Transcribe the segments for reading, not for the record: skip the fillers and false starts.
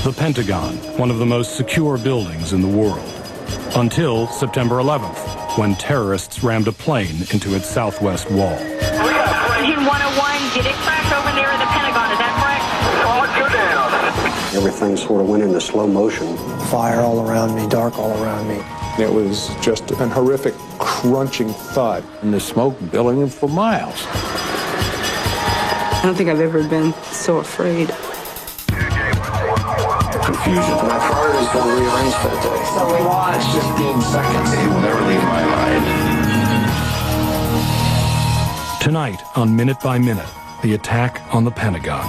The Pentagon, one of the most secure buildings in the world. Until September 11th, when terrorists rammed a plane into its southwest wall. Engine 101, did it crash over there in the Pentagon? Is that correct? Everything sort of went into slow motion. Fire all around me, dark all around me. It was just an horrific crunching thud. And the smoke billowing for miles. I don't think I've ever been so afraid. Confusion. My car is going to rearrange for the day. So we watched 15 seconds. It will never leave my mind. Tonight, on Minute by Minute, the attack on the Pentagon.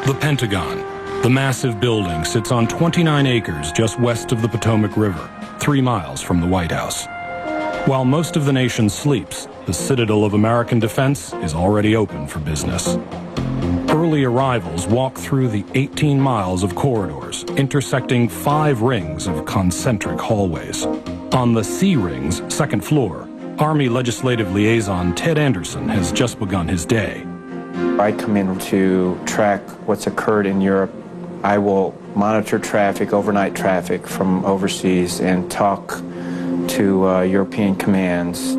The Pentagon. The massive building sits on 29 acres just west of the Potomac River, 3 miles from the White House. While most of the nation sleeps, the citadel of American defense is already open for business. Early arrivals walk through the 18 miles of corridors, intersecting 5 rings of concentric hallways. On the C Ring's second floor, Army Legislative Liaison Ted Anderson has just begun his day. I come in to track what's occurred in Europe. I will monitor traffic, overnight traffic from overseas, and talk to European commands.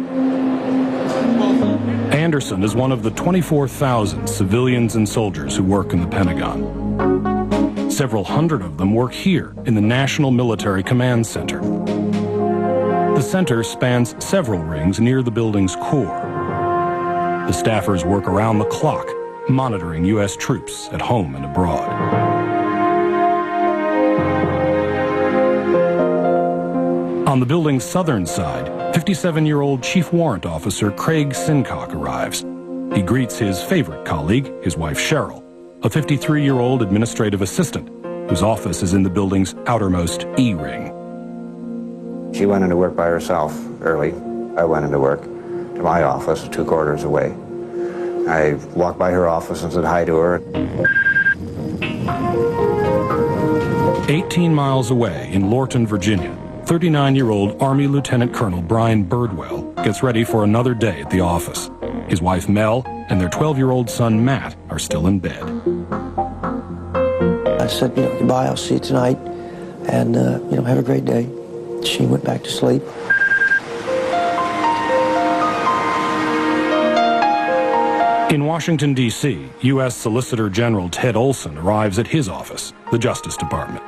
Anderson is one of the 24,000 civilians and soldiers who work in the Pentagon. Several hundred of them work here in the National Military Command Center. The center spans several rings near the building's core. The staffers work around the clock, monitoring U.S. troops at home and abroad. On the building's southern side, 57-year-old Chief Warrant Officer Craig Sincock arrives. He greets his favorite colleague, his wife Cheryl, a 53-year-old administrative assistant whose office is in the building's outermost E ring. She went into work by herself early. I went into work to my office 2 corridors away. I walked by her office and said hi to her. 18 miles away in Lorton, Virginia, 39-year-old Army Lieutenant Colonel Brian Birdwell gets ready for another day at the office. His wife Mel and their 12-year-old son Matt are still in bed. I said, goodbye, I'll see you tonight, and, have a great day. She went back to sleep. In Washington, D.C., U.S. Solicitor General Ted Olson arrives at his office, the Justice Department.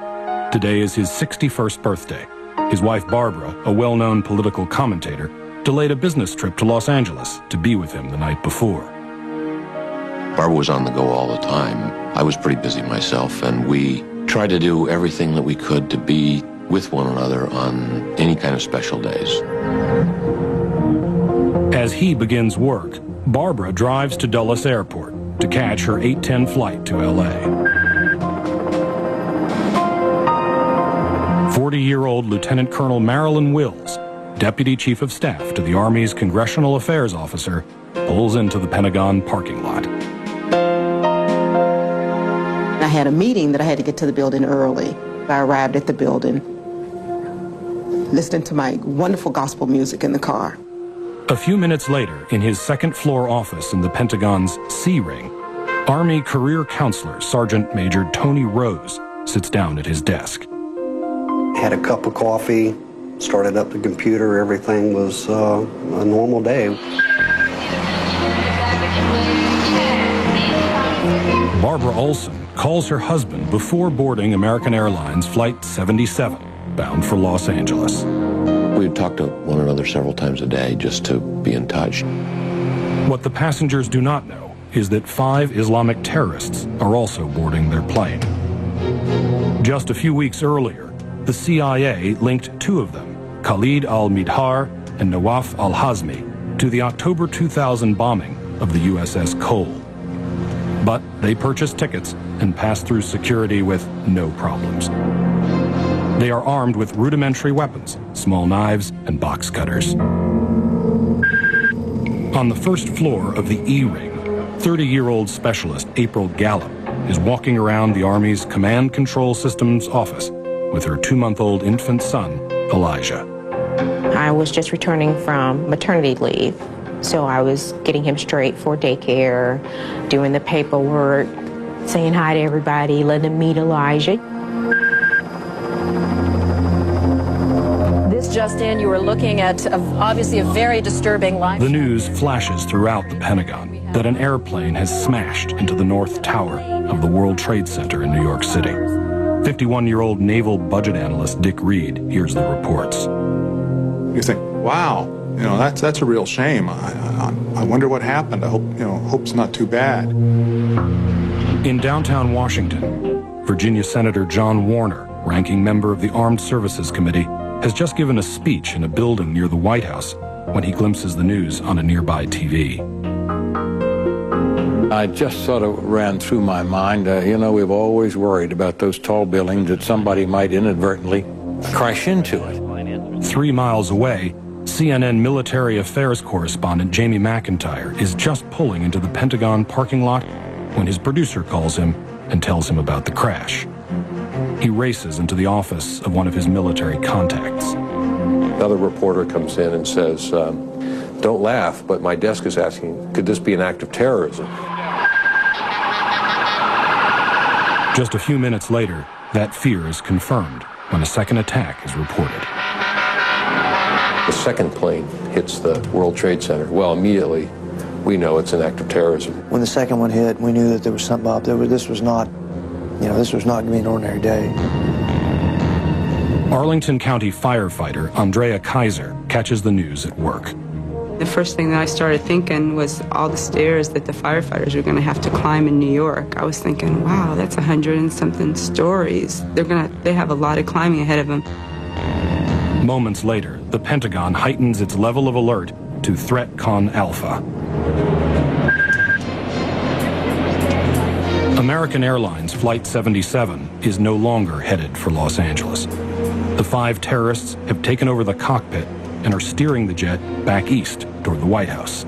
Today is his 61st birthday. His wife, Barbara, a well-known political commentator, delayed a business trip to Los Angeles to be with him the night before. Barbara was on the go all the time. I was pretty busy myself, and we tried to do everything that we could to be with one another on any kind of special days. As he begins work, Barbara drives to Dulles Airport to catch her 8:10 flight to L.A. 40-year-old Lieutenant Colonel Marilyn Wills, Deputy Chief of Staff to the Army's Congressional Affairs Officer, pulls into the Pentagon parking lot. I had a meeting that I had to get to the building early. I arrived at the building, listening to my wonderful gospel music in the car. A few minutes later, in his second-floor office in the Pentagon's C Ring, Army Career Counselor Sergeant Major Tony Rose sits down at his desk. Had a cup of coffee, started up the computer, everything was a normal day. Barbara Olson calls her husband before boarding American Airlines Flight 77, bound for Los Angeles. We would talk to one another several times a day just to be in touch. What the passengers do not know is that 5 Islamic terrorists are also boarding their plane. Just a few weeks earlier, the CIA linked 2 of them, Khalid al-Midhar and Nawaf al-Hazmi, to the October 2000 bombing of the USS Cole. But they purchased tickets and passed through security with no problems. They are armed with rudimentary weapons, small knives and box cutters. On the first floor of the E Ring, 30-year-old specialist April Gallup is walking around the Army's Command Control Systems office with her 2-month-old infant son, Elijah. I was just returning from maternity leave. So I was getting him straight for daycare, doing the paperwork, saying hi to everybody, letting him meet Elijah. This just in, you were looking at obviously a very disturbing live. The news flashes throughout the Pentagon that an airplane has smashed into the North Tower of the World Trade Center in New York City. 51-year-old naval budget analyst Dick Reed hears the reports. You think, wow, you know, that's a real shame. I wonder what happened. I hope, you know, hope's not too bad. In downtown Washington, Virginia Senator John Warner, ranking member of the Armed Services Committee, has just given a speech in a building near the White House when he glimpses the news on a nearby TV. I just sort of ran through my mind, you know, we've always worried about those tall buildings that somebody might inadvertently crash into it. 3 miles away, CNN military affairs correspondent Jamie McIntyre is just pulling into the Pentagon parking lot when his producer calls him and tells him about the crash. He races into the office of one of his military contacts. Another reporter comes in and says, don't laugh, but my desk is asking, could this be an act of terrorism? Just a few minutes later, that fear is confirmed when a second attack is reported. The second plane hits the World Trade Center. Well, immediately, we know it's an act of terrorism. When the second one hit, we knew that there was something up. This was not going to be an ordinary day. Arlington County firefighter Andrea Kaiser catches the news at work. The first thing that I started thinking was all the stairs that the firefighters are going to have to climb in New York. I was thinking, wow, that's 100 and something stories. They have a lot of climbing ahead of them. Moments later, the Pentagon heightens its level of alert to Threat Con Alpha. American Airlines Flight 77 is no longer headed for Los Angeles. The 5 terrorists have taken over the cockpit and are steering the jet back east toward the White House.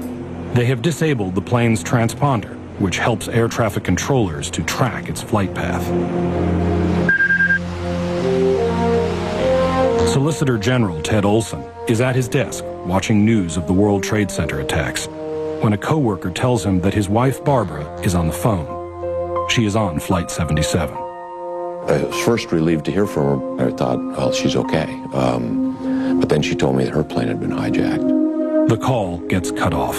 They have disabled the plane's transponder, which helps air traffic controllers to track its flight path. Solicitor General Ted Olson is at his desk watching news of the World Trade Center attacks when a coworker tells him that his wife Barbara is on the phone. She is on Flight 77. I was first relieved to hear from her. I thought, well, she's okay. But then she told me that her plane had been hijacked. The call gets cut off.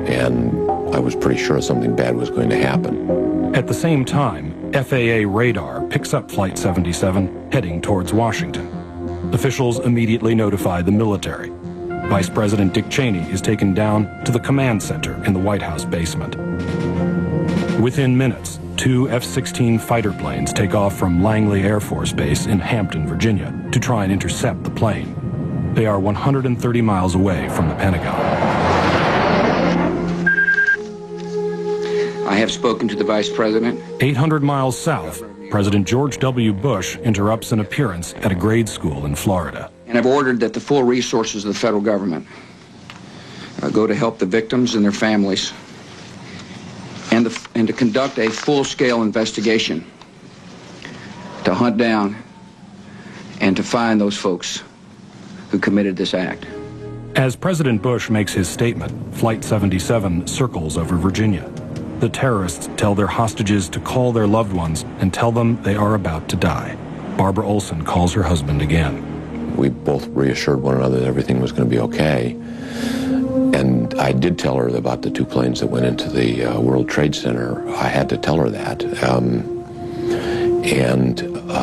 And I was pretty sure something bad was going to happen. At the same time, FAA radar picks up Flight 77 heading towards Washington. Officials immediately notify the military. Vice President Dick Cheney is taken down to the command center in the White House basement. Within minutes, 2 F-16 fighter planes take off from Langley Air Force Base in Hampton, Virginia, to try and intercept the plane. They are 130 miles away from the Pentagon. I have spoken to the Vice President. 800 miles south, President George W. Bush interrupts an appearance at a grade school in Florida. And I've ordered that the full resources of the federal government go to help the victims and their families, and to conduct a full-scale investigation to hunt down and to find those folks who committed this act. As President Bush makes his statement, Flight 77 circles over Virginia. The terrorists tell their hostages to call their loved ones and tell them they are about to die. Barbara Olson calls her husband again. We both reassured one another that everything was going to be okay. And I did tell her about the 2 planes that went into the World Trade Center. I had to tell her that.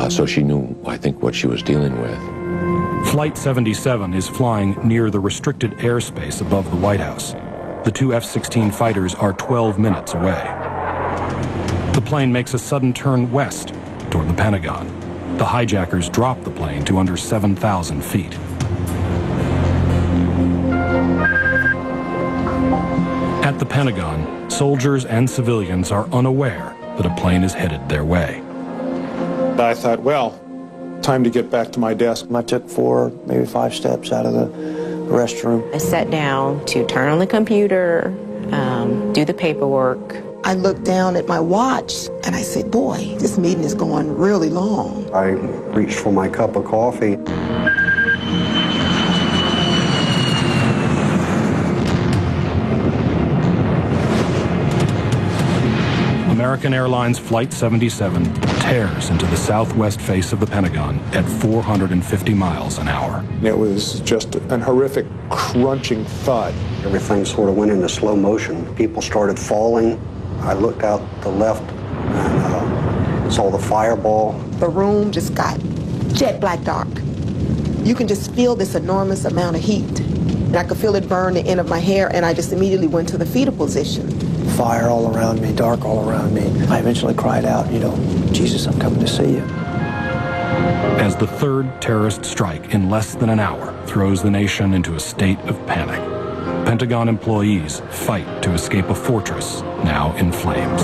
So she knew, I think, what she was dealing with. Flight 77 is flying near the restricted airspace above the White House. The 2 F-16 fighters are 12 minutes away. The plane makes a sudden turn west toward the Pentagon. The hijackers drop the plane to under 7,000 feet. At the Pentagon, soldiers and civilians are unaware that a plane is headed their way. I thought, well, time to get back to my desk. I took 4, maybe 5 steps out of the restroom. I sat down to turn on the computer, do the paperwork. I looked down at my watch and I said, boy, this meeting is going really long. I reached for my cup of coffee. American Airlines Flight 77 tears into the southwest face of the Pentagon at 450 miles an hour. It was just an horrific crunching thud. Everything sort of went into slow motion. People started falling. I looked out the left and saw the fireball. The room just got jet black dark. You can just feel this enormous amount of heat. And I could feel it burn the end of my hair, and I just immediately went to the fetal position. Fire all around me, dark all around me. I eventually cried out, Jesus, I'm coming to see you. As the third terrorist strike in less than an hour throws the nation into a state of panic, Pentagon employees fight to escape a fortress now in flames.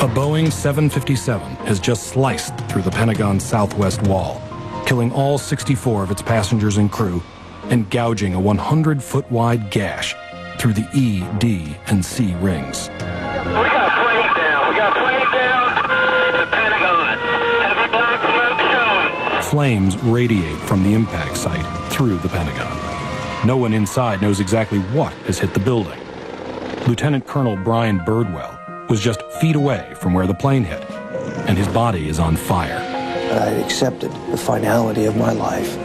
A Boeing 757 has just sliced through the Pentagon's southwest wall, killing all 64 of its passengers and crew and gouging a 100-foot-wide gash through the E, D, and C rings. We got planes down. We got planes down. The Pentagon. Heavy black smoke showing. Flames radiate from the impact site through the Pentagon. No one inside knows exactly what has hit the building. Lieutenant Colonel Brian Birdwell was just feet away from where the plane hit, and his body is on fire. I accepted the finality of my life.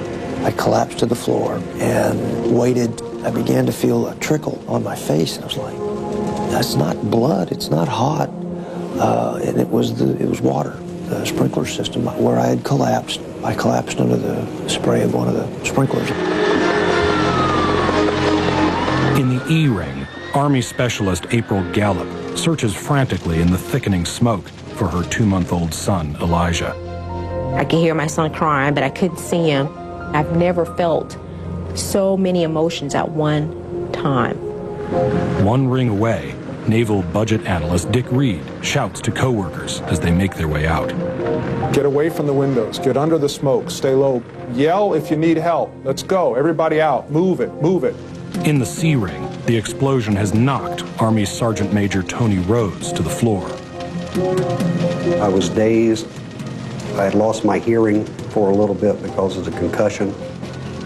I collapsed to the floor and waited. I began to feel a trickle on my face, and I was like, that's not blood, it's not hot. And it was water, the sprinkler system. Where I had collapsed, I collapsed under the spray of one of the sprinklers. In the E ring, Army Specialist April Gallup searches frantically in the thickening smoke for her 2-month-old son, Elijah. I could hear my son crying, but I couldn't see him. I've never felt so many emotions at one time. One ring away, Naval Budget Analyst Dick Reed shouts to coworkers as they make their way out. Get away from the windows. Get under the smoke. Stay low. Yell if you need help. Let's go. Everybody out. Move it. Move it. In the C ring, the explosion has knocked Army Sergeant Major Tony Rose to the floor. I was dazed. I had lost my hearing for a little bit because of the concussion.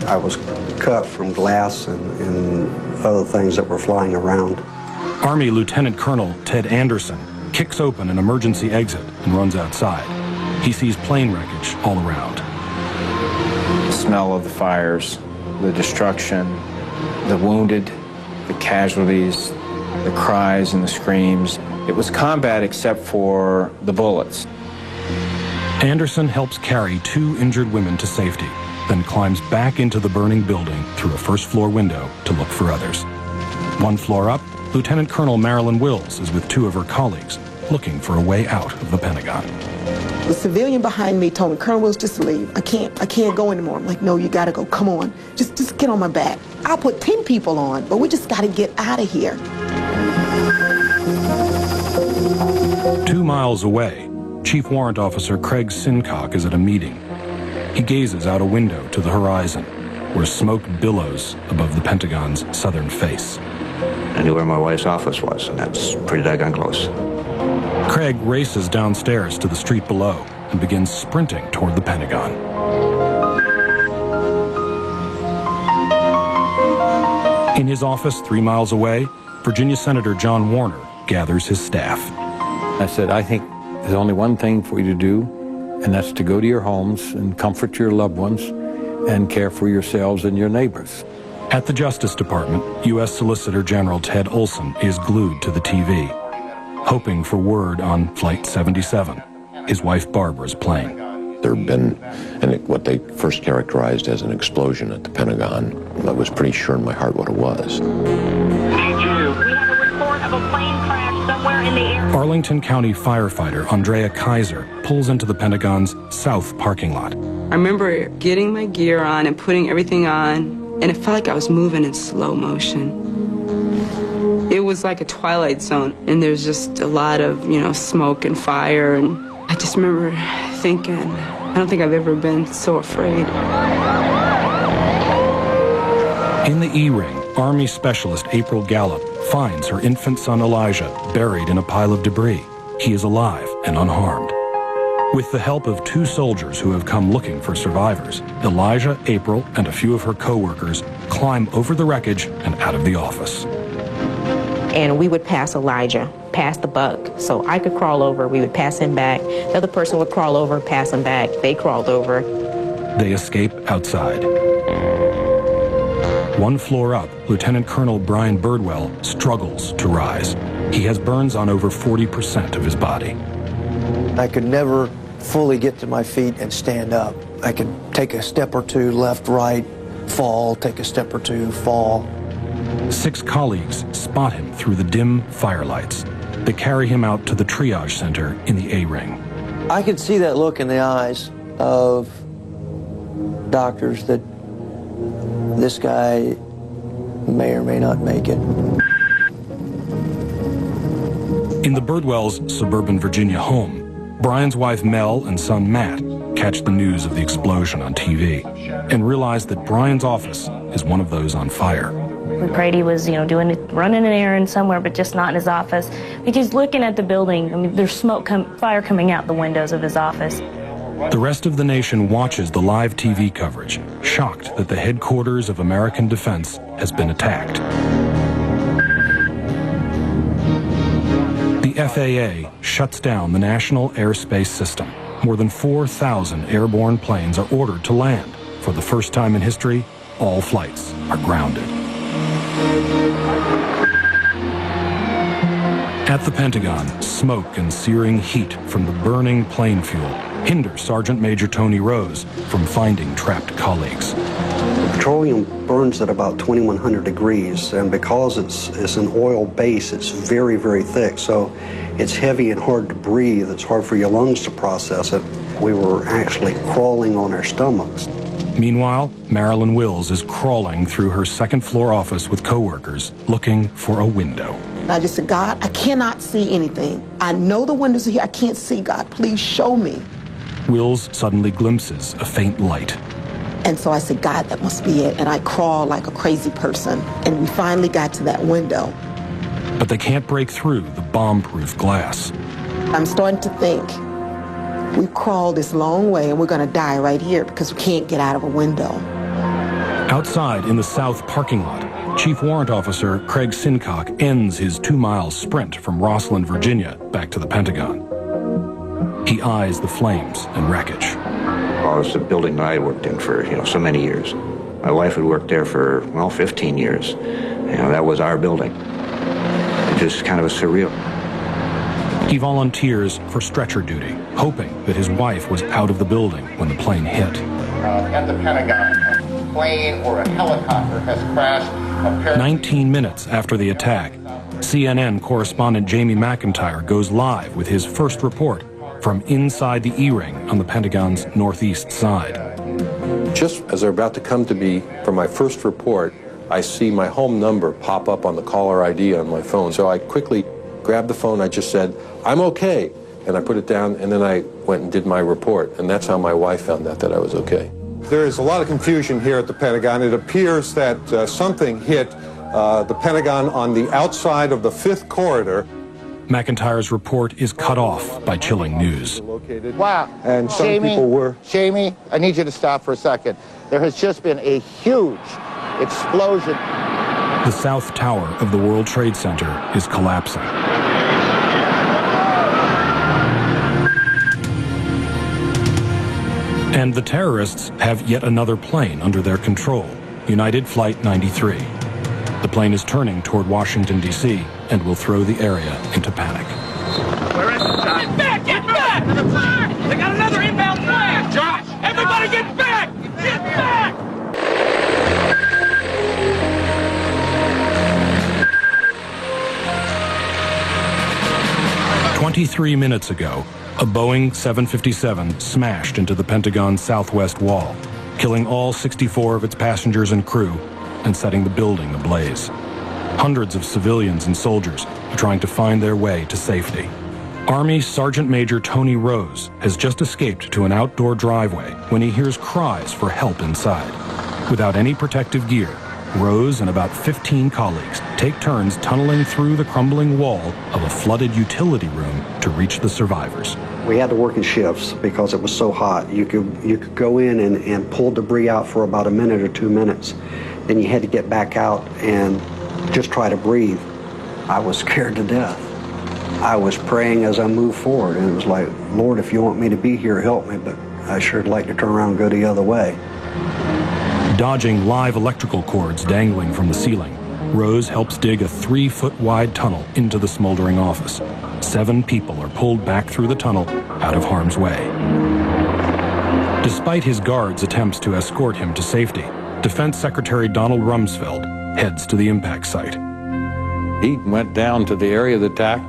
I was cut from glass and other things that were flying around. Army Lieutenant Colonel Ted Anderson kicks open an emergency exit and runs outside. He sees plane wreckage all around. The smell of the fires, the destruction, the wounded, the casualties, the cries and the screams. It was combat except for the bullets. Anderson helps carry 2 injured women to safety, then climbs back into the burning building through a first-floor window to look for others. 1 floor up, Lieutenant Colonel Marilyn Wills is with 2 of her colleagues, looking for a way out of the Pentagon. The civilian behind me told me, Colonel Wills, just leave. I can't go anymore. I'm like, no, you gotta go. Come on. Just get on my back. I'll put 10 people on, but we just gotta get out of here. 2 miles away, Chief Warrant Officer Craig Sincock is at a meeting. He gazes out a window to the horizon, where smoke billows above the Pentagon's southern face. I knew where my wife's office was, and that's pretty daggone close. Craig races downstairs to the street below and begins sprinting toward the Pentagon. In his office 3 miles away, Virginia Senator John Warner gathers his staff. I said, I think there's only one thing for you to do, and that's to go to your homes and comfort your loved ones and care for yourselves and your neighbors. At the Justice Department, U.S. Solicitor General Ted Olson is glued to the TV, hoping for word on Flight 77, his wife Barbara's plane. There had been what they first characterized as an explosion at the Pentagon. I was pretty sure in my heart what it was. Arlington County firefighter Andrea Kaiser pulls into the Pentagon's south parking lot. I remember getting my gear on and putting everything on, and it felt like I was moving in slow motion. It was like a twilight zone, and there's just a lot of, smoke and fire, and I just remember thinking, I don't think I've ever been so afraid. In the E-ring, Army Specialist April Gallup finds her infant son Elijah buried in a pile of debris. He is alive and unharmed. With the help of 2 soldiers who have come looking for survivors, Elijah, April, and a few of her co-workers climb over the wreckage and out of the office. And we would pass Elijah, pass the buck. So I could crawl over, we would pass him back. The other person would crawl over, pass him back. They crawled over. They escape outside. 1 floor up, Lieutenant Colonel Brian Birdwell struggles to rise. He has burns on over 40% of his body. I could never fully get to my feet and stand up. I could take a step or 2 left, right, fall, take a step or 2, fall. 6 colleagues spot him through the dim firelights. They carry him out to the triage center in the A-ring. I could see that look in the eyes of doctors that this guy may or may not make it. In the Birdwells' suburban Virginia home, Brian's wife Mel and son Matt catch the news of the explosion on TV and realize that Brian's office is one of those on fire. We prayed he was, running an errand somewhere, but just not in his office. Because looking at the building, I mean, there's fire coming out the windows of his office. The rest of the nation watches the live TV coverage, shocked that the headquarters of American defense has been attacked. The FAA shuts down the national airspace system. More than 4,000 airborne planes are ordered to land. For the first time in history, all flights are grounded. At the Pentagon, smoke and searing heat from the burning plane fuel hinder Sergeant Major Tony Rose from finding trapped colleagues. Petroleum burns at about 2100 degrees, and because it's an oil base, it's very, very thick, so it's heavy and hard to breathe. It's hard for your lungs to process it. We were actually crawling on our stomachs. Meanwhile, Marilyn Wills is crawling through her second-floor office with coworkers, looking for a window. I just said, God, I cannot see anything. I know the windows are here. I can't see, God. Please show me. Wills suddenly glimpses a faint light. And so I said, God, that must be it. And I crawled like a crazy person. And we finally got to that window. But they can't break through the bomb-proof glass. I'm starting to think, we've crawled this long way and we're going to die right here because we can't get out of a window. Outside in the south parking lot, Chief Warrant Officer Craig Sincock ends his 2-mile sprint from Rosslyn, Virginia, back to the Pentagon. He eyes the flames and wreckage. Well, it's the building that I worked in for, so many years. My wife had worked there for, 15 years. That was our building. It just kind of was surreal. He volunteers for stretcher duty, hoping that his wife was out of the building when the plane hit. At the Pentagon, a plane or a helicopter has crashed. 19 minutes after the attack, CNN correspondent Jamie McIntyre goes live with his first report from inside the E-ring on the Pentagon's northeast side. Just as they're about to come to me for my first report, I see my home number pop up on the caller ID on my phone. So I quickly grabbed the phone, I just said, "I'm okay," and I put it down, and then I went and did my report, and that's how my wife found out that I was okay. There is a lot of confusion here at the Pentagon. It appears that something hit the Pentagon on the outside of the 5th corridor. McIntyre's report is cut off by chilling news. Wow. And some people were... Jamie, I need you to stop for a second. There has just been a huge explosion. The south tower of the World Trade Center is collapsing. And the terrorists have yet another plane under their control, United Flight 93. The plane is turning toward Washington, D.C., and will throw the area into panic. Where is it, John? Get back! Get back! They got another inbound plane! Josh! Everybody get back! Get back! 23 minutes ago, a Boeing 757 smashed into the Pentagon's southwest wall, killing all 64 of its passengers and crew and setting the building ablaze. Hundreds of civilians and soldiers are trying to find their way to safety. Army Sergeant Major Tony Rose has just escaped to an outdoor driveway when he hears cries for help inside. Without any protective gear, Rose and about 15 colleagues take turns tunneling through the crumbling wall of a flooded utility room to reach the survivors. We had to work in shifts because it was so hot. You could go in and pull debris out for about a minute or 2 minutes. Then you had to get back out and just try to breathe. I was scared to death. I was praying as I moved forward, and it was like, Lord, if you want me to be here, help me, but I sure'd like to turn around and go the other way. Dodging live electrical cords dangling from the ceiling, Rose helps dig a 3-foot-wide tunnel into the smoldering office. 7 people are pulled back through the tunnel out of harm's way. Despite his guards' attempts to escort him to safety, Defense Secretary Donald Rumsfeld heads to the impact site. He went down to the area of the attack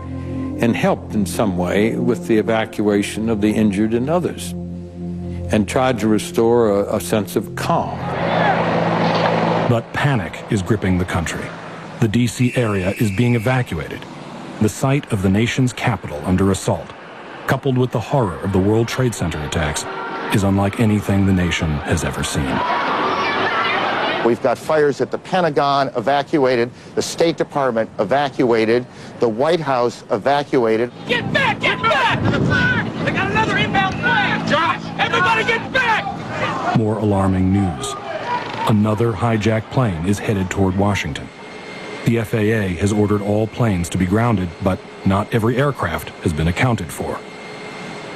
and helped in some way with the evacuation of the injured and others, and tried to restore a sense of calm. But panic is gripping the country. The D.C. area is being evacuated. The site of the nation's capital under assault, coupled with the horror of the World Trade Center attacks, is unlike anything the nation has ever seen. We've got fires at the Pentagon evacuated, the State Department evacuated, the White House evacuated. Get back! Get back! They got another inbound fire! Josh! Everybody get back! More alarming news. Another hijacked plane is headed toward Washington. The FAA has ordered all planes to be grounded, but not every aircraft has been accounted for.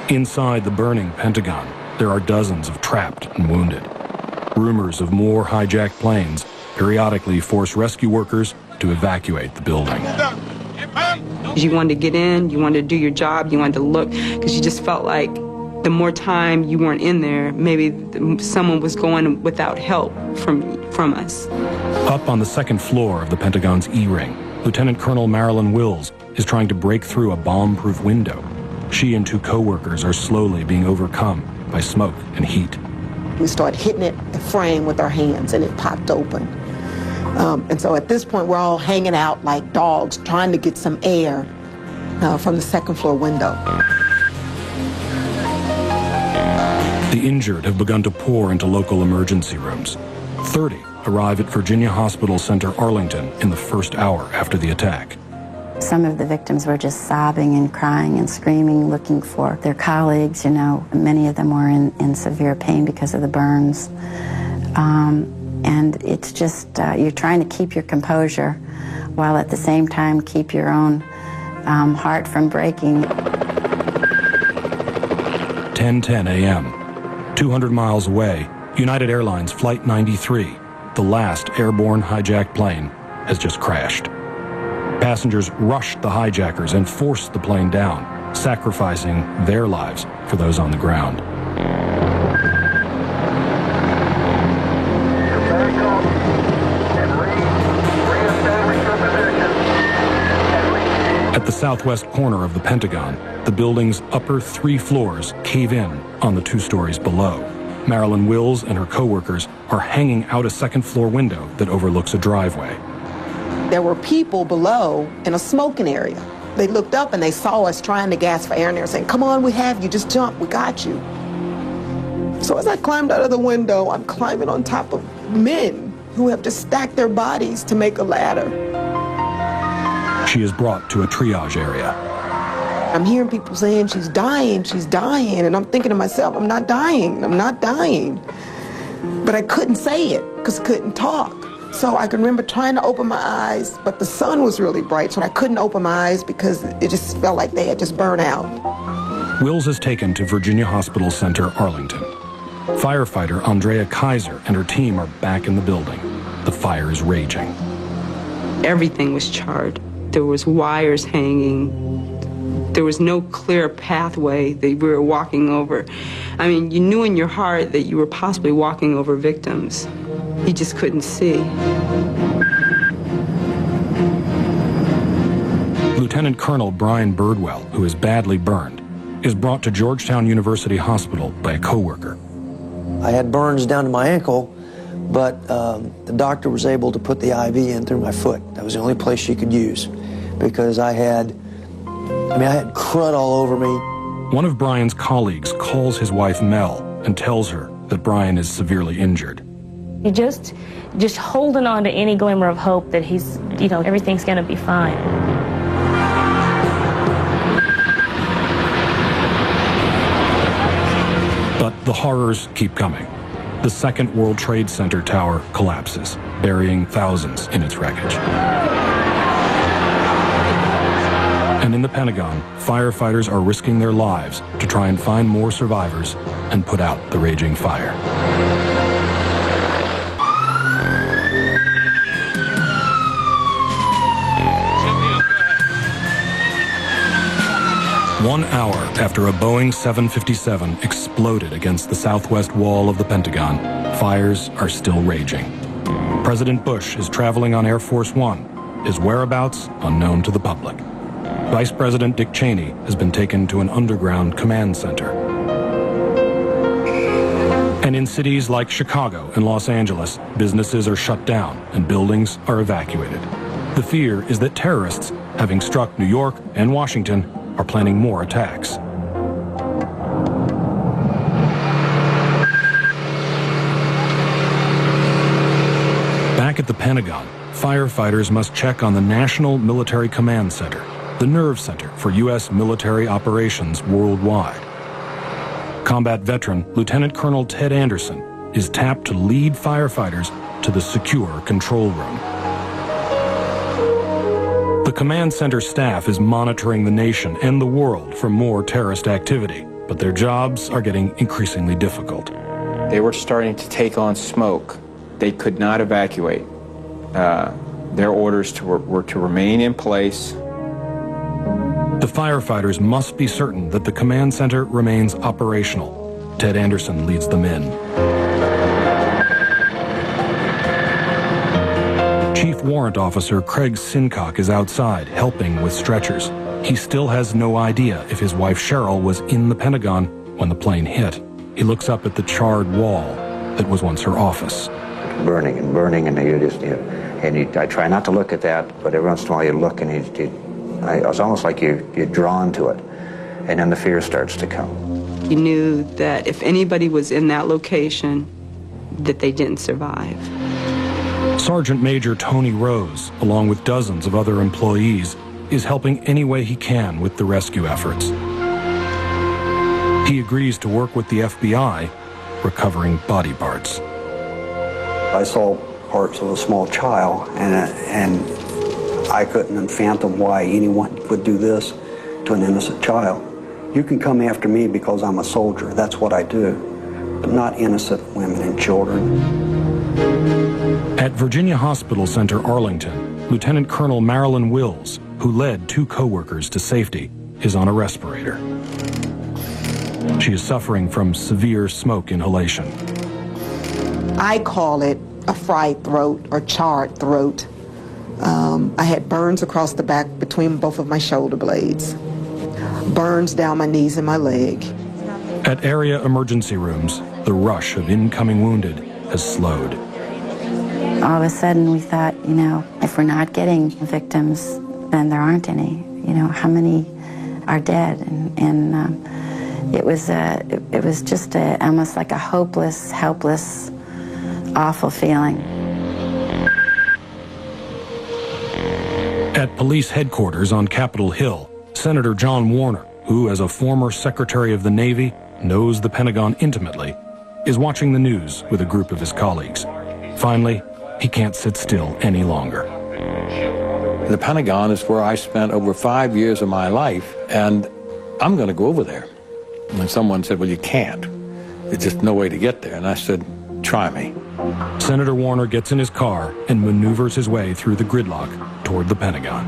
Inside the burning Pentagon, there are dozens of trapped and wounded. Rumors of more hijacked planes periodically force rescue workers to evacuate the building. You wanted to get in, you wanted to do your job, you wanted to look, because you just felt like the more time you weren't in there, maybe someone was going without help from us. Up on the second floor of the Pentagon's E-Ring, Lieutenant Colonel Marilyn Wills is trying to break through a bomb-proof window. She and 2 co-workers are slowly being overcome by smoke and heat. We started hitting the frame with our hands, and it popped open. And so at this point, we're all hanging out like dogs, trying to get some air from the second floor window. The injured have begun to pour into local emergency rooms. 30 arrive at Virginia Hospital Center Arlington in the first hour after the attack. Some of the victims were just sobbing and crying and screaming, looking for their colleagues. You know, many of them were in severe pain because of the burns. And it's just, you're trying to keep your composure while at the same time keep your own heart from breaking. 10:10 a.m. 200 miles away, United Airlines Flight 93, the last airborne hijacked plane, has just crashed. Passengers rushed the hijackers and forced the plane down, sacrificing their lives for those on the ground. At the southwest corner of the Pentagon, the building's upper 3 floors cave in on the 2 stories below. Marilyn Wills and her co-workers are hanging out a second-floor window that overlooks a driveway. There were people below in a smoking area. They looked up and they saw us trying to gasp for air, and they were saying, "Come on, we have you, just jump, we got you." So as I climbed out of the window, I'm climbing on top of men who have just stacked their bodies to make a ladder. She is brought to a triage area. I'm hearing people saying, she's dying, and I'm thinking to myself, I'm not dying. But I couldn't say it because I couldn't talk. So I can remember trying to open my eyes, but the sun was really bright, so I couldn't open my eyes because it just felt like they had just burned out. Wills is taken to Virginia Hospital Center, Arlington. Firefighter Andrea Kaiser and her team are back in the building. The fire is raging. Everything was charred. There was wires hanging. There was no clear pathway that we were walking over. I mean, you knew in your heart that you were possibly walking over victims. You just couldn't see. Lieutenant Colonel Brian Birdwell, who is badly burned, is brought to Georgetown University Hospital by a coworker. I had burns down to my ankle, but the doctor was able to put the IV in through my foot. That was the only place she could use because I had crud all over me. One of Brian's colleagues calls his wife Mel and tells her that Brian is severely injured. He just holding on to any glimmer of hope that he's, everything's going to be fine. But the horrors keep coming. The Second World Trade Center tower collapses, burying thousands in its wreckage. And in the Pentagon, firefighters are risking their lives to try and find more survivors and put out the raging fire. One hour after a Boeing 757 exploded against the southwest wall of the Pentagon, fires are still raging. President Bush is traveling on Air Force One, his whereabouts unknown to the public. Vice President Dick Cheney has been taken to an underground command center. And in cities like Chicago and Los Angeles, businesses are shut down and buildings are evacuated. The fear is that terrorists, having struck New York and Washington, are planning more attacks. Back at the Pentagon, firefighters must check on the National Military Command Center, the nerve center for U.S. military operations worldwide. Combat veteran Lieutenant Colonel Ted Anderson is tapped to lead firefighters to the secure control room. The command center staff is monitoring the nation and the world for more terrorist activity, but their jobs are getting increasingly difficult. They were starting to take on smoke. They could not evacuate. Their orders were to remain in place. The firefighters must be certain that the command center remains operational. Ted Anderson leads them in. Chief Warrant Officer Craig Sincock is outside, helping with stretchers. He still has no idea if his wife Cheryl was in the Pentagon when the plane hit. He looks up at the charred wall that was once her office. Burning, and I try not to look at that, but every once in a while you look and it's almost like you're drawn to it, and then the fear starts to come. You knew that if anybody was in that location, that they didn't survive. Sergeant Major Tony Rose, along with dozens of other employees, is helping any way he can with the rescue efforts. He agrees to work with the FBI, recovering body parts. I saw parts of a small child, and I couldn't fathom why anyone would do this to an innocent child. You can come after me because I'm a soldier. That's what I do. But not innocent women and children. At Virginia Hospital Center, Arlington, Lieutenant Colonel Marilyn Wills, who led 2 co-workers to safety, is on a respirator. She is suffering from severe smoke inhalation. I call it a fried throat or charred throat. I had burns across the back between both of my shoulder blades, burns down my knees and my leg. At area emergency rooms, the rush of incoming wounded has slowed. All of a sudden we thought, if we're not getting victims, then there aren't any. How many are dead? And it was just almost like a hopeless, helpless, awful feeling. At police headquarters on Capitol Hill, Senator John Warner, who as a former Secretary of the Navy knows the Pentagon intimately, is watching the news with a group of his colleagues. Finally, he can't sit still any longer. The Pentagon is where I spent over 5 years of my life, and I'm going to go over there. And someone said, well, you can't. There's just no way to get there. And I said, try me. Senator Warner gets in his car and maneuvers his way through the gridlock toward the Pentagon.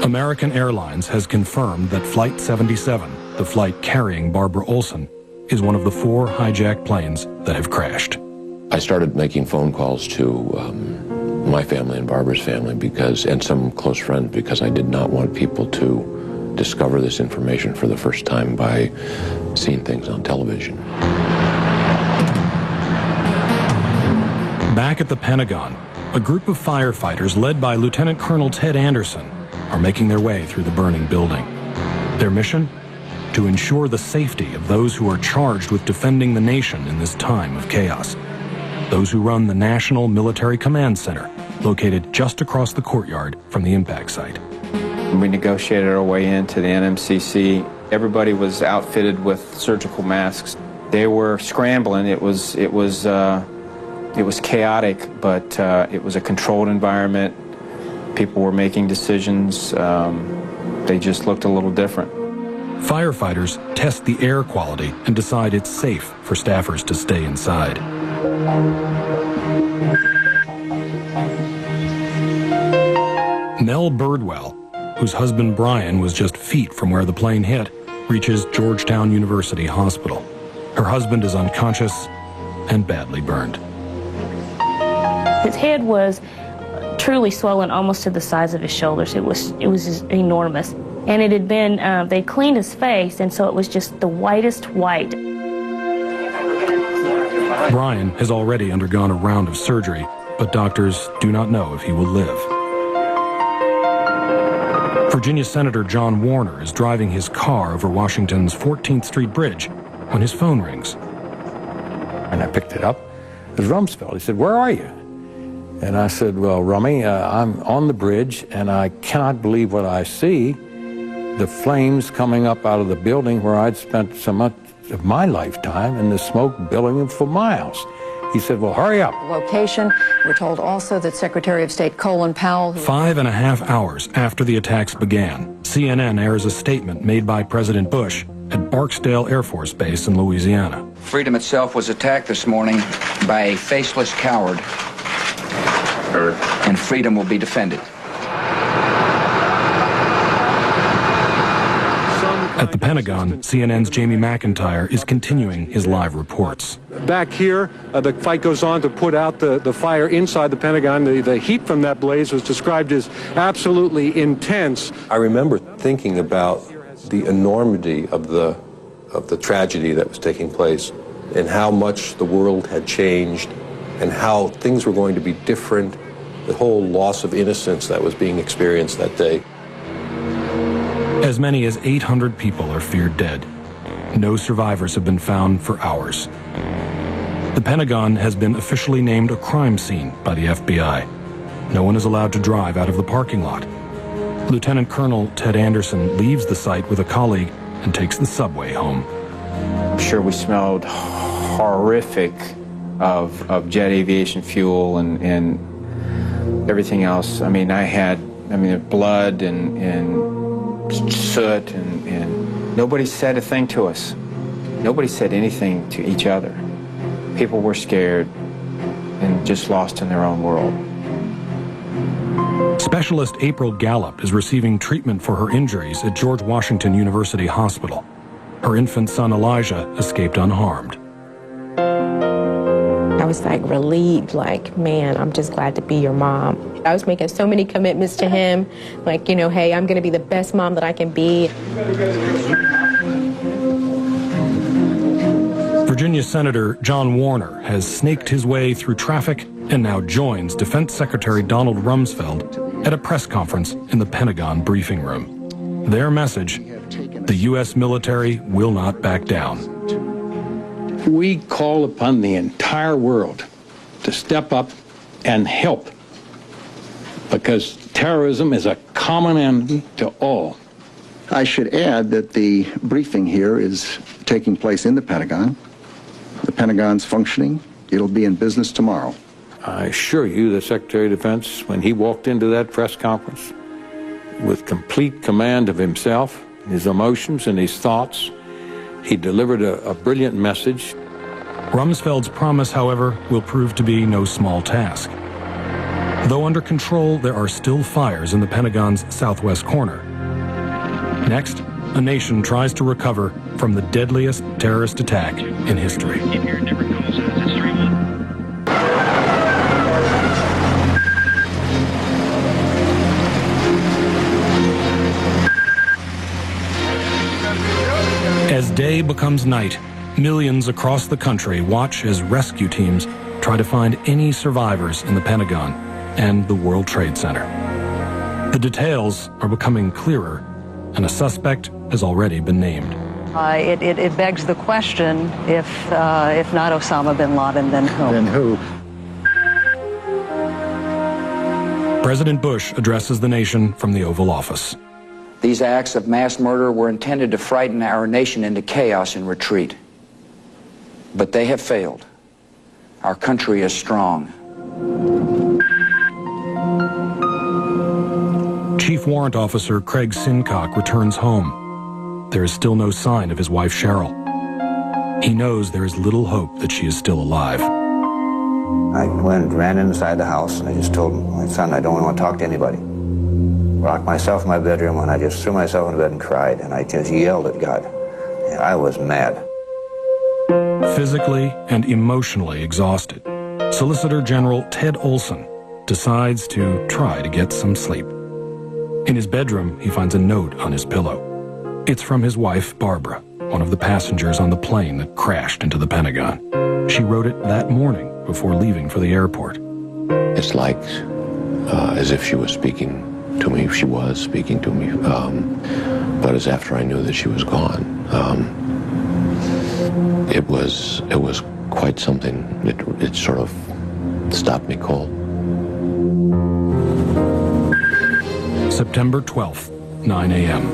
American Airlines has confirmed that Flight 77, the flight carrying Barbara Olson, is one of the 4 hijacked planes that have crashed. I started making phone calls to my family and Barbara's family and some close friends because I did not want people to discover this information for the first time by seeing things on television. Back at the Pentagon, a group of firefighters led by Lieutenant Colonel Ted Anderson are making their way through the burning building. Their mission? to ensure the safety of those who are charged with defending the nation in this time of chaos. Those who run the National Military Command Center, located just across the courtyard from the impact site. We negotiated our way into the NMCC. Everybody was outfitted with surgical masks. They were scrambling. It was chaotic, but it was a controlled environment. People were making decisions. They just looked a little different. Firefighters test the air quality and decide it's safe for staffers to stay inside. Nell Birdwell, whose husband Brian was just feet from where the plane hit, reaches Georgetown University Hospital. Her husband is unconscious and badly burned. His head was truly swollen almost to the size of his shoulders. It was just enormous. And it had been, they cleaned his face, and so it was just the whitest white. Brian has already undergone a round of surgery, but doctors do not know if he will live. Virginia Senator John Warner is driving his car over Washington's 14th Street Bridge when his phone rings. And I picked it up. It was Rumsfeld. He said, "Where are you?" And I said, "Well, Rummy, I'm on the bridge, and I cannot believe what I see. The flames coming up out of the building where I'd spent so much of my lifetime, and the smoke billowing for miles." He said, "Well, hurry up." Location. We're told also that Secretary of State Colin Powell... 5.5 hours after the attacks began, CNN airs a statement made by President Bush at Barksdale Air Force Base in Louisiana. Freedom itself was attacked this morning by a faceless coward, and freedom will be defended. At the Pentagon, CNN's Jamie McIntyre is continuing his live reports. Back here, the fight goes on to put out the fire inside the Pentagon. The heat from that blaze was described as absolutely intense. I remember thinking about the enormity of the tragedy that was taking place and how much the world had changed and how things were going to be different, the whole loss of innocence that was being experienced that day. As many as 800 people are feared dead. No survivors have been found for hours. The Pentagon has been officially named a crime scene by the FBI. No one is allowed to drive out of the parking lot. Lieutenant Colonel Ted Anderson leaves the site with a colleague and takes the subway home. I'm sure we smelled horrific of jet aviation fuel and everything else. I mean, blood and soot, and nobody said a thing to us. Nobody said anything to each other. People were scared and just lost in their own world. Specialist April Gallup is receiving treatment for her injuries at George Washington University Hospital. Her infant son Elijah escaped unharmed. I was like relieved, like, man, I'm just glad to be your mom. I was making so many commitments to him, like, hey, I'm going to be the best mom that I can be. Virginia Senator John Warner has snaked his way through traffic and now joins Defense Secretary Donald Rumsfeld at a press conference in the Pentagon briefing room. Their message: the U.S. military will not back down. We call upon the entire world to step up and help, because terrorism is a common enemy to all. I should add that the briefing here is taking place in the Pentagon. The Pentagon's functioning. It'll be in business tomorrow. I assure you, the Secretary of Defense, when he walked into that press conference with complete command of himself, his emotions and his thoughts, he delivered a brilliant message. Rumsfeld's promise, however, will prove to be no small task. Though under control, there are still fires in the Pentagon's southwest corner. Next, a nation tries to recover from the deadliest terrorist attack in history. As day becomes night, millions across the country watch as rescue teams try to find any survivors in the Pentagon and the World Trade Center. The details are becoming clearer, and a suspect has already been named. It begs the question, if not Osama bin Laden, then who? Then who? President Bush addresses the nation from the Oval Office. These acts of mass murder were intended to frighten our nation into chaos and retreat. But they have failed. Our country is strong. Chief Warrant Officer Craig Sincock returns home. There is still no sign of his wife Cheryl. He knows there is little hope that she is still alive. I ran inside the house, and I just told my son, I don't want to talk to anybody. Locked myself in my bedroom, and I just threw myself in bed and cried, and I just yelled at God. I was mad. Physically and emotionally exhausted, Solicitor General Ted Olson decides to try to get some sleep. In his bedroom, he finds a note on his pillow. It's from his wife, Barbara, one of the passengers on the plane that crashed into the Pentagon. She wrote it that morning before leaving for the airport. It's like as if she was speaking to me. She was speaking to me, but it's after I knew that she was gone. It was quite something. It sort of stopped me cold. September 12th, 9 a.m.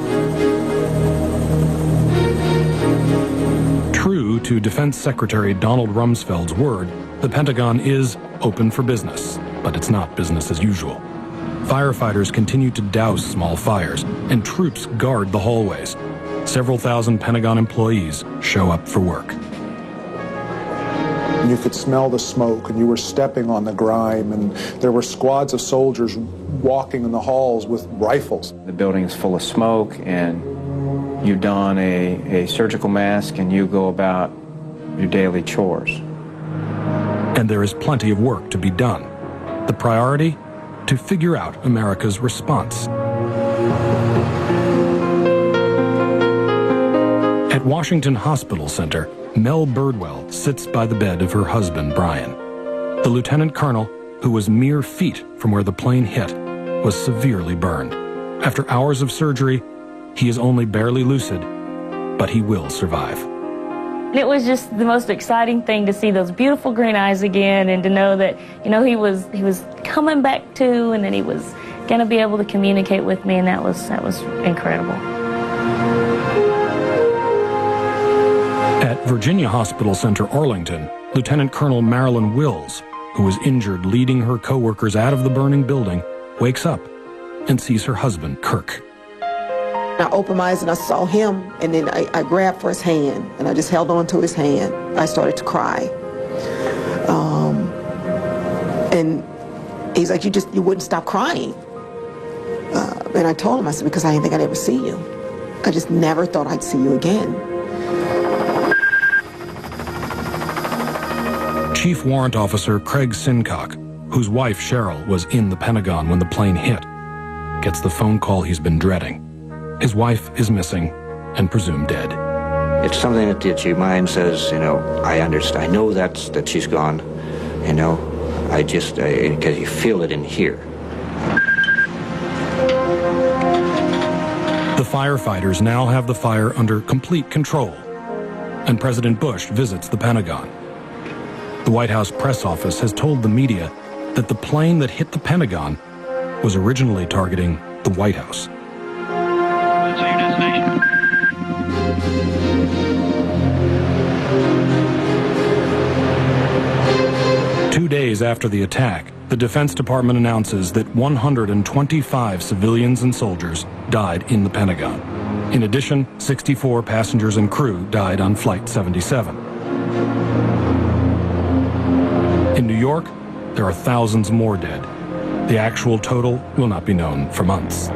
True to Defense Secretary Donald Rumsfeld's word, the Pentagon is open for business, but it's not business as usual. Firefighters continue to douse small fires, and troops guard the hallways. Several thousand Pentagon employees show up for work. You could smell the smoke, and you were stepping on the grime, and there were squads of soldiers walking in the halls with rifles. The building is full of smoke, and you don a surgical mask, and you go about your daily chores. And there is plenty of work to be done. The priority? To figure out America's response. At Washington Hospital Center, Mel Birdwell sits by the bed of her husband, Brian. The lieutenant colonel, who was mere feet from where the plane hit, was severely burned. After hours of surgery, he is only barely lucid, but he will survive. It was just the most exciting thing to see those beautiful green eyes again, and to know that, you know, he was coming back to, and that he was going to be able to communicate with me, and that was incredible. At Virginia Hospital Center, Arlington, Lieutenant Colonel Marilyn Wills, who was injured leading her coworkers out of the burning building, wakes up and sees her husband, Kirk. I opened my eyes and I saw him, and then I grabbed for his hand, and I just held on to his hand. I started to cry. And he's like, you wouldn't stop crying. And I told him, I said, because I didn't think I'd ever see you. I just never thought I'd see you again. Chief Warrant Officer Craig Sincock, whose wife Cheryl was in the Pentagon when the plane hit, gets the phone call he's been dreading. His wife is missing and presumed dead. It's something that your mind says, you know, I understand. I know that she's gone, you know. Because you feel it in here. The firefighters now have the fire under complete control, and President Bush visits the Pentagon. The White House press office has told the media that the plane that hit the Pentagon was originally targeting the White House. Two days after the attack, the Defense Department announces that 125 civilians and soldiers died in the Pentagon. In addition, 64 passengers and crew died on Flight 77. In New York, there are thousands more dead. The actual total will not be known for months.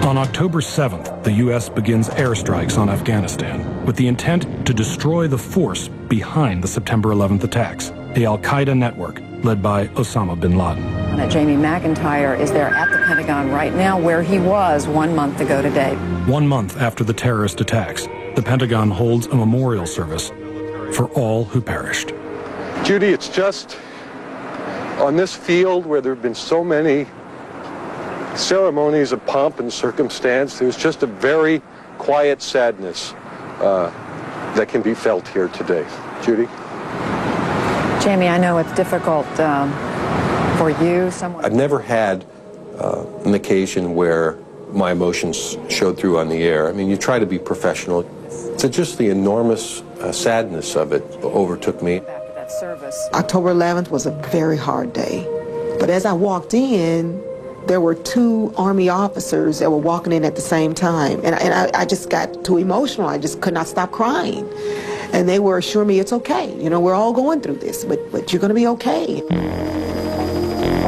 On October 7th, the U.S. begins airstrikes on Afghanistan with the intent to destroy the force behind the September 11th attacks, the Al-Qaeda network led by Osama bin Laden. Jamie McIntyre is there at the Pentagon right now, where he was 1 month ago today. 1 month after the terrorist attacks, the Pentagon holds a memorial service for all who perished. Judy, it's just on this field where there have been so many ceremonies of pomp and circumstance. There's just a very quiet sadness that can be felt here today. Judy? Jamie, I know it's difficult for you. I've never had an occasion where my emotions showed through on the air. I mean, you try to be professional. So just the enormous sadness of it overtook me. October 11th was a very hard day. But as I walked in, there were 2 Army officers that were walking in at the same time. And I just got too emotional. I just could not stop crying. And they were assuring me it's okay. You know, we're all going through this, but you're going to be okay.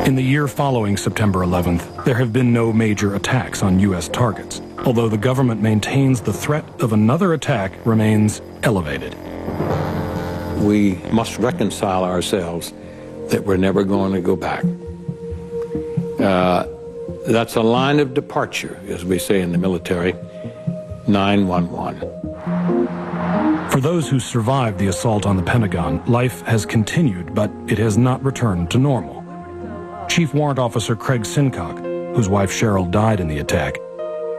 In the year following September 11th, there have been no major attacks on U.S. targets, although the government maintains the threat of another attack remains elevated. We must reconcile ourselves that we're never going to go back. That's a line of departure, as we say in the military, 911. For those who survived the assault on the Pentagon, life has continued, but it has not returned to normal. Chief Warrant Officer Craig Sincock, whose wife Cheryl died in the attack,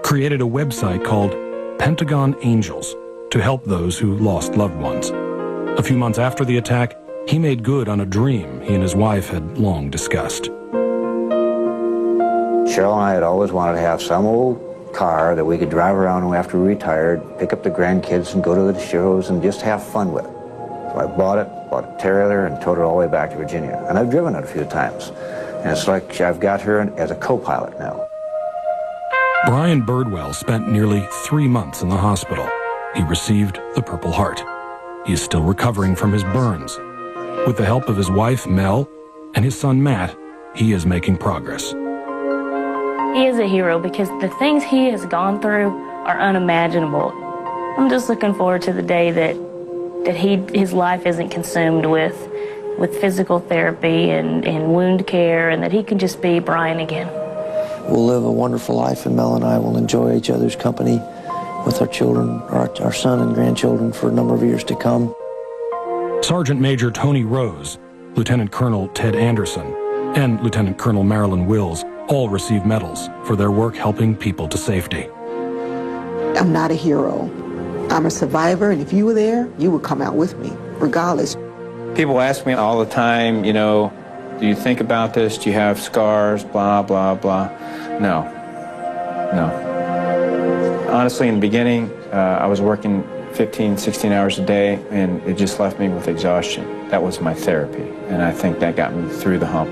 created a website called Pentagon Angels to help those who lost loved ones. A few months after the attack, he made good on a dream he and his wife had long discussed. Cheryl and I had always wanted to have some old car that we could drive around after we retired, pick up the grandkids and go to the shows and just have fun with it. So I bought a trailer and towed it all the way back to Virginia. And I've driven it a few times. And it's like I've got her as a co-pilot now. Brian Birdwell spent nearly 3 months in the hospital. He received the Purple Heart. He is still recovering from his burns. With the help of his wife, Mel, and his son, Matt, he is making progress. He is a hero because the things he has gone through are unimaginable. I'm just looking forward to the day that his life isn't consumed with physical therapy and wound care, and that he can just be Brian again. We'll live a wonderful life, and Mel and I will enjoy each other's company with our children, our son and grandchildren for a number of years to come. Sergeant Major Tony Rose, Lieutenant Colonel Ted Anderson, and Lieutenant Colonel Marilyn Wills all received medals for their work helping people to safety. I'm not a hero. I'm a survivor, and if you were there, you would come out with me, regardless. People ask me all the time, you know, do you think about this? Do you have scars? Blah, blah, blah. No. Honestly, in the beginning, I was working 15, 16 hours a day, and it just left me with exhaustion. That was my therapy, and I think that got me through the hump.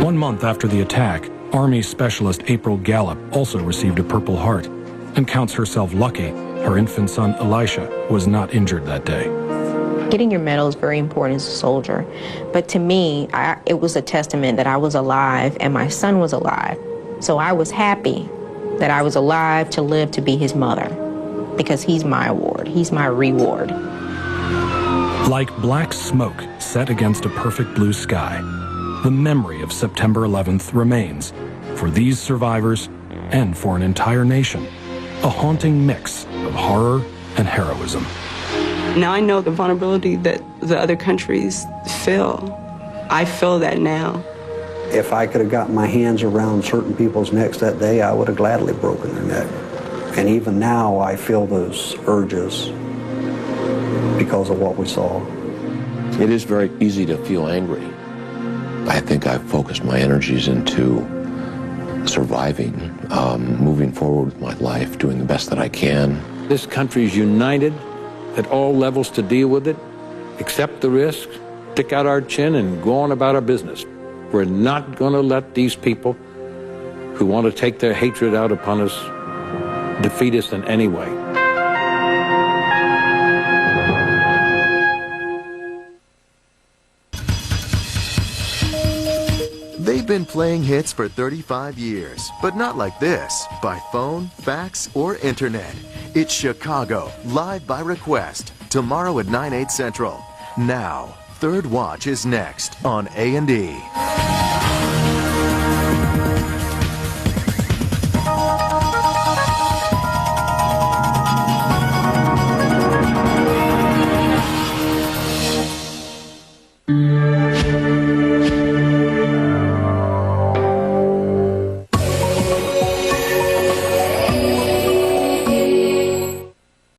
1 month after the attack, Army Specialist April Gallup also received a Purple Heart and counts herself lucky her infant son Elisha was not injured that day. Getting your medal is very important as a soldier, but to me, it was a testament that I was alive and my son was alive. So I was happy that I was alive to live to be his mother, because he's my award, he's my reward. Like black smoke set against a perfect blue sky, the memory of September 11th remains, for these survivors and for an entire nation, a haunting mix of horror and heroism. Now I know the vulnerability that the other countries feel. I feel that now. If I could have gotten my hands around certain people's necks that day, I would have gladly broken their neck. And even now, I feel those urges because of what we saw. It is very easy to feel angry. I think I've focused my energies into surviving, moving forward with my life, doing the best that I can. This country is united at all levels to deal with it, accept the risk, stick out our chin, and go on about our business. We're not going to let these people who want to take their hatred out upon us defeat us in any way. They've been playing hits for 35 years, but not like this, by phone, fax, or internet. It's Chicago, live by request, tomorrow at 9/8 Central. Now, Third Watch is next on A&E.